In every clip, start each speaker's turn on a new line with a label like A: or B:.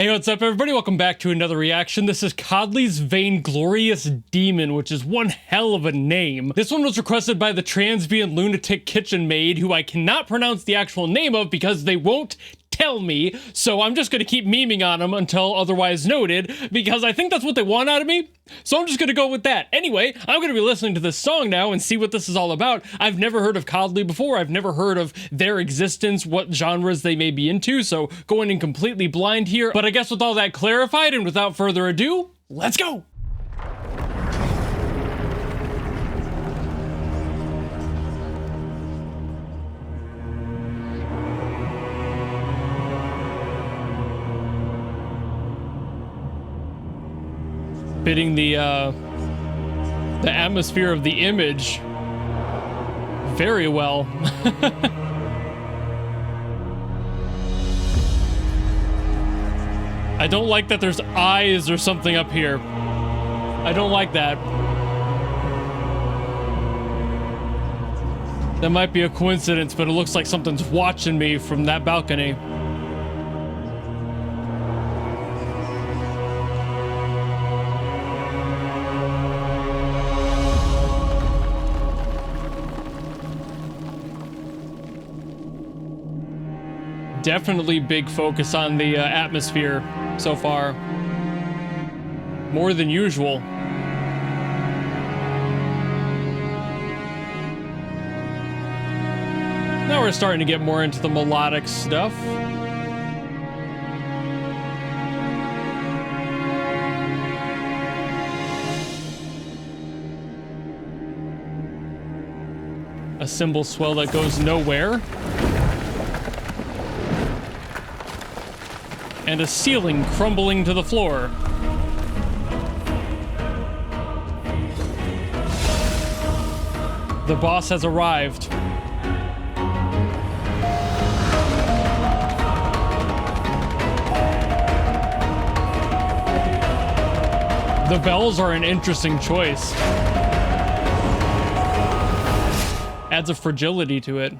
A: Hey, what's up, everybody? Welcome back to another reaction. This is Codley's Vainglorious Demon, which is one hell of a name. This one was requested by the transient lunatic kitchen maid, who I cannot pronounce the actual name of because they won't tell me, so I'm just gonna keep memeing on them until otherwise noted, because I think that's what they want out of me, so I'm just gonna go with that. Anyway, I'm gonna be listening to this song now and see what this is all about. I've never heard of Codley before, I've never heard of their existence, what genres they may be into, so going in completely blind here, but I guess with all that clarified and without further ado, let's go! Fitting the atmosphere of the image very well. I don't like that there's eyes or something up here. I don't like that. That might be a coincidence, but it looks like something's watching me from that balcony. Definitely big focus on the atmosphere so far. More than usual. Now we're starting to get more into the melodic stuff. A cymbal swell that goes nowhere. And a ceiling crumbling to the floor. The boss has arrived. The bells are an interesting choice. Adds a fragility to it.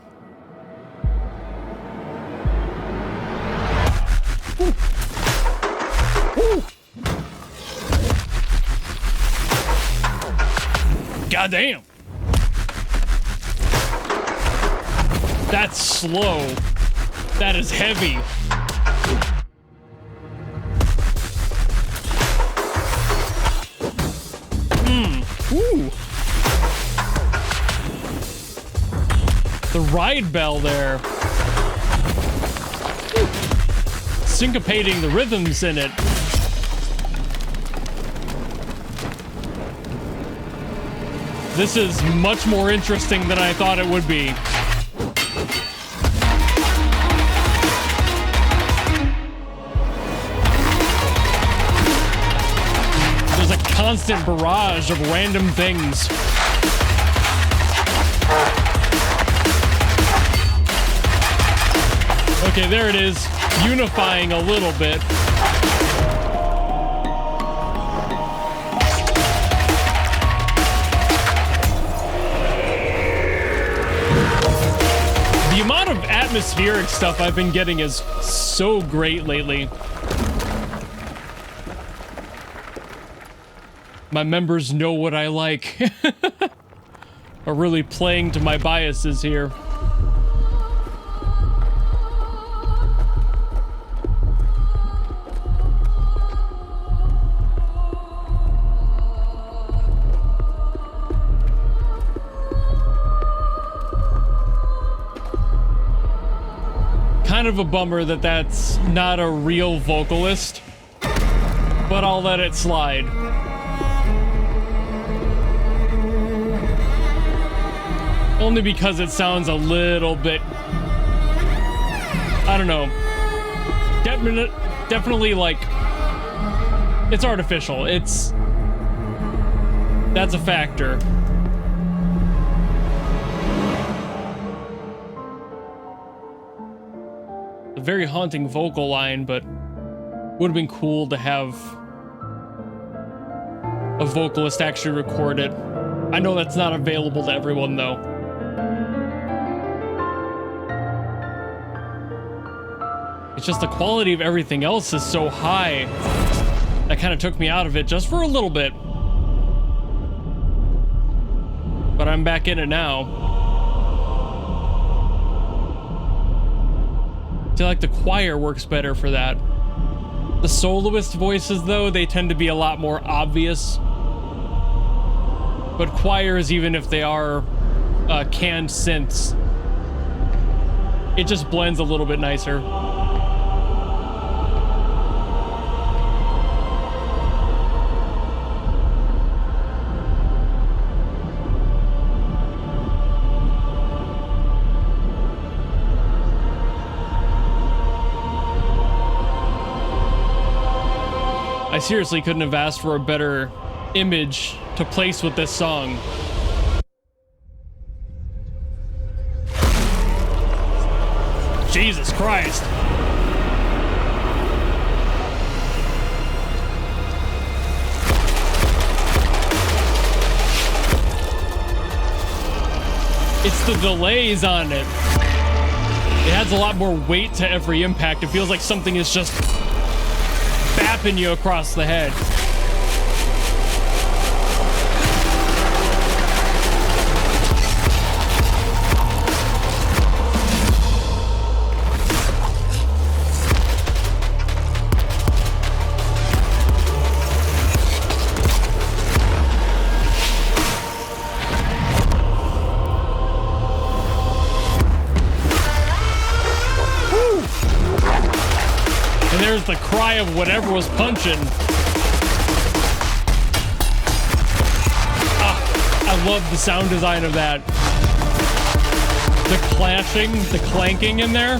A: Goddamn. That's slow. That is heavy. Ooh. The ride bell there. Syncopating the rhythms in it. This is much more interesting than I thought it would be. There's a constant barrage of random things. Okay, there it is. Unifying a little bit. The amount of atmospheric stuff I've been getting is so great lately. My members know what I like. Are really playing to my biases here. Kind of a bummer that that's not a real vocalist, but I'll let it slide. Only because it sounds a little bit, I don't know, definitely like, it's artificial. That's a factor. A very haunting vocal line, but would have been cool to have a vocalist actually record it. I know that's not available to everyone, though. It's just the quality of everything else is so high. That kind of took me out of it just for a little bit. But I'm back in it now. I feel like the choir works better for that. The soloist voices, though, they tend to be a lot more obvious. But choirs, even if they are canned synths, it just blends a little bit nicer. I seriously couldn't have asked for a better image to place with this song. Jesus Christ. It's the delays on it. It adds a lot more weight to every impact. It feels like something is just bapping you across the head. There's the cry of whatever was punching. I love the sound design of that. The clashing, the clanking in there.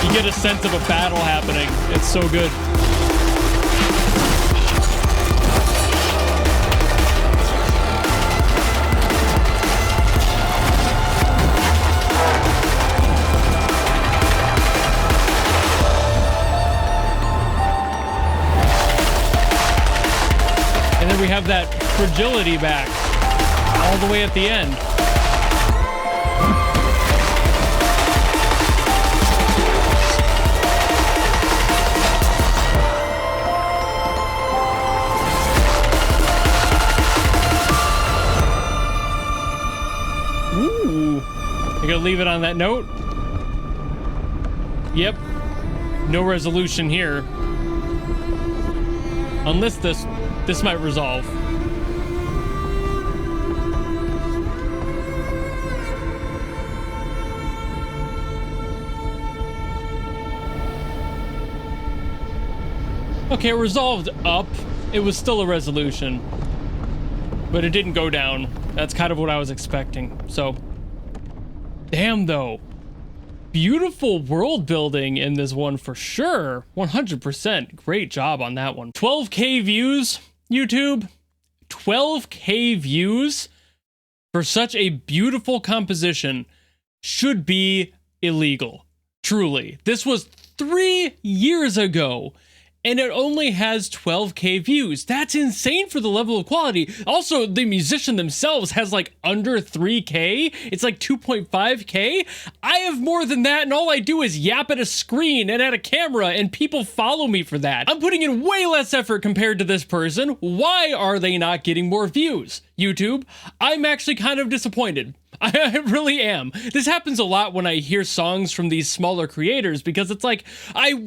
A: You get a sense of a battle happening. It's so good. We have that fragility back all the way at the end. Ooh. You gonna leave it on that note? Yep. No resolution here. Unless this might resolve. Okay, it resolved up. It was still a resolution, but it didn't go down. That's kind of what I was expecting. So, damn though. Beautiful world building in this one for sure. 100%. Great job on that one. 12K views, YouTube. 12K views for such a beautiful composition should be illegal. Truly. This was 3 years ago, and it only has 12K views. That's insane for the level of quality. Also, the musician themselves has like under 3K. It's like 2.5K. I have more than that, and all I do is yap at a screen and at a camera, and people follow me for that. I'm putting in way less effort compared to this person. Why are they not getting more views? YouTube, I'm actually kind of disappointed. I really am. This happens a lot when I hear songs from these smaller creators, because it's like,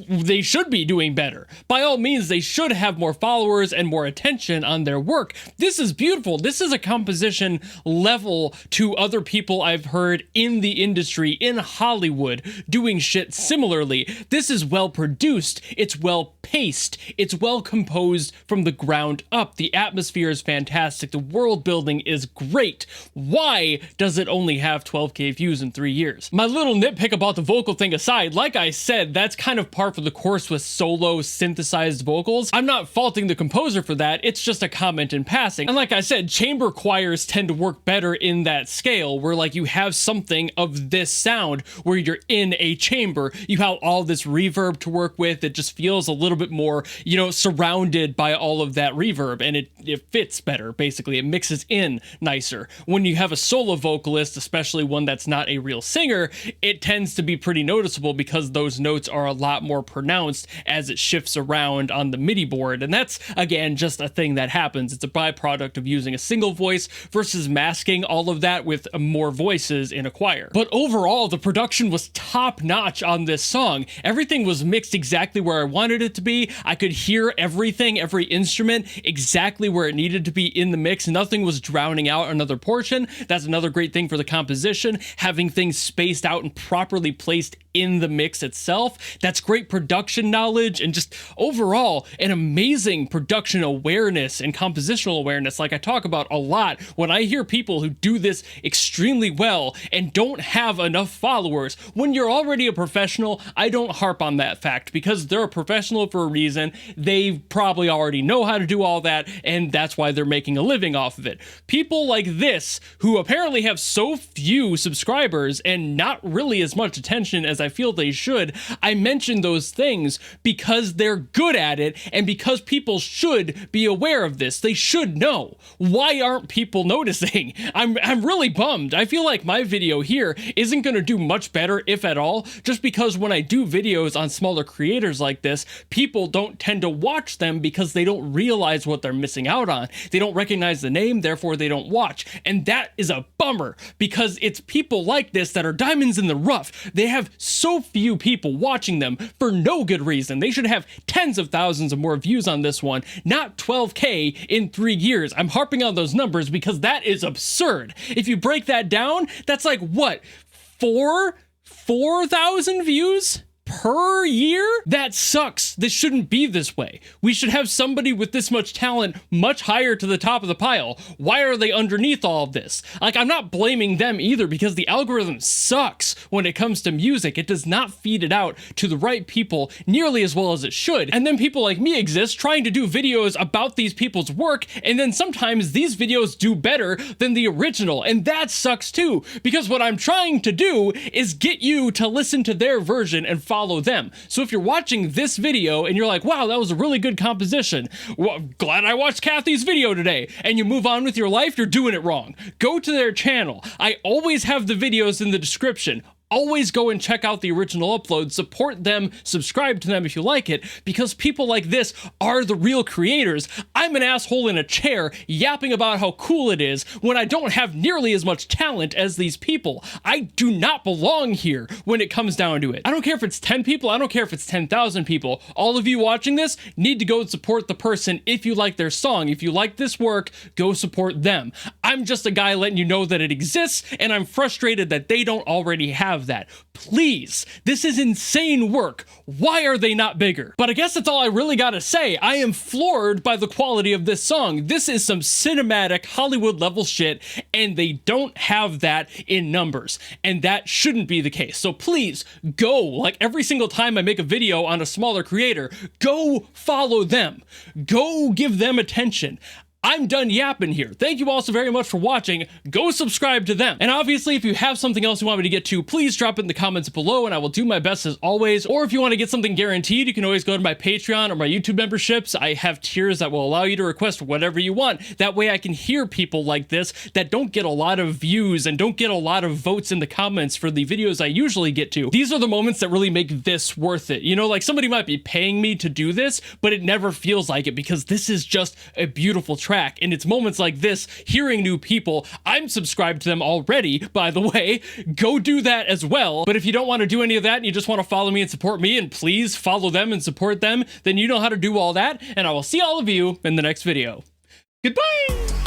A: they should be doing better. By all means, they should have more followers and more attention on their work. This is beautiful. This is a composition level to other people I've heard in the industry, in Hollywood, doing shit similarly. This is well produced. It's well paced. It's well composed from the ground up. The atmosphere is fantastic. The world building is great. Why does it only have 12K views in 3 years? My little nitpick about the vocal thing aside, like I said, that's kind of par for the course with solo synthesized vocals. I'm not faulting the composer for that, it's just a comment in passing. And like I said, chamber choirs tend to work better in that scale, where like you have something of this sound where you're in a chamber, you have all this reverb to work with, it just feels a little little bit more, you know, surrounded by all of that reverb, and it fits better. Basically, it mixes in nicer. When you have a solo vocalist, especially one that's not a real singer, it tends to be pretty noticeable because those notes are a lot more pronounced as it shifts around on the MIDI board. And that's, again, just a thing that happens. It's a byproduct of using a single voice versus masking all of that with more voices in a choir. But overall, the production was top notch on this song. Everything was mixed exactly where I wanted it to be. I could hear everything, every instrument, exactly where it needed to be in the mix. Nothing was drowning out another portion. That's another great thing for the composition, having things spaced out and properly placed in the mix itself. That's great production knowledge and just overall an amazing production awareness and compositional awareness, like I talk about a lot when I hear people who do this extremely well and don't have enough followers. When you're already a professional, I don't harp on that fact because they're a professional for a reason. They probably already know how to do all that, and that's why they're making a living off of it. People like this, who apparently have so few subscribers and not really as much attention as I feel they should, I mention those things because they're good at it and because people should be aware of this. They should know. Why aren't people noticing? I'm really bummed. I feel like my video here isn't going to do much better, if at all, just because when I do videos on smaller creators like this, people don't tend to watch them because they don't realize what they're missing out on. They don't recognize the name, therefore they don't watch. And that is a bummer because it's people like this that are diamonds in the rough. They have so few people watching them for no good reason. They should have tens of thousands of more views on this one, not 12K in 3 years. I'm harping on those numbers because that is absurd. If you break that down, that's like what? 4,000 views per year? That sucks. This shouldn't be this way. We should have somebody with this much talent much higher to the top of the pile. Why are they underneath all of this? Like, I'm not blaming them either because the algorithm sucks when it comes to music. It does not feed it out to the right people nearly as well as it should. And then people like me exist trying to do videos about these people's work, and then sometimes these videos do better than the original, and that sucks too, because what I'm trying to do is get you to listen to their version and follow them. So if you're watching this video and you're like, wow, that was a really good composition, well, glad I watched Kathy's video today, and you move on with your life, you're doing it wrong. Go to their channel. I always have the videos in the description. Always go and check out the original upload, support them, subscribe to them if you like it, because people like this are the real creators. I'm an asshole in a chair yapping about how cool it is when I don't have nearly as much talent as these people. I do not belong here when it comes down to it. I don't care if it's 10 people, I don't care if it's 10,000 people. All of you watching this need to go and support the person if you like their song. If you like this work, go support them. I'm just a guy letting you know that it exists, and I'm frustrated that they don't already have that. Please, this is insane work. Why are they not bigger? But I guess that's all I really gotta say. I am floored by the quality of this song. This is some cinematic Hollywood level shit, and they don't have that in numbers, and that shouldn't be the case. So please go, like every single time I make a video on a smaller creator, go follow them. Go give them attention. I'm done yapping here. Thank you all so very much for watching. Go subscribe to them. And obviously, if you have something else you want me to get to, please drop it in the comments below and I will do my best as always. Or if you want to get something guaranteed, you can always go to my Patreon or my YouTube memberships. I have tiers that will allow you to request whatever you want. That way I can hear people like this that don't get a lot of views and don't get a lot of votes in the comments for the videos I usually get to. These are the moments that really make this worth it. You know, like somebody might be paying me to do this, but it never feels like it because this is just a beautiful track. And it's moments like this, hearing new people. I'm subscribed to them already, by the way. Go do that as well. But if you don't want to do any of that and you just want to follow me and support me, and please follow them and support them, then you know how to do all that. And I will see all of you in the next video. Goodbye!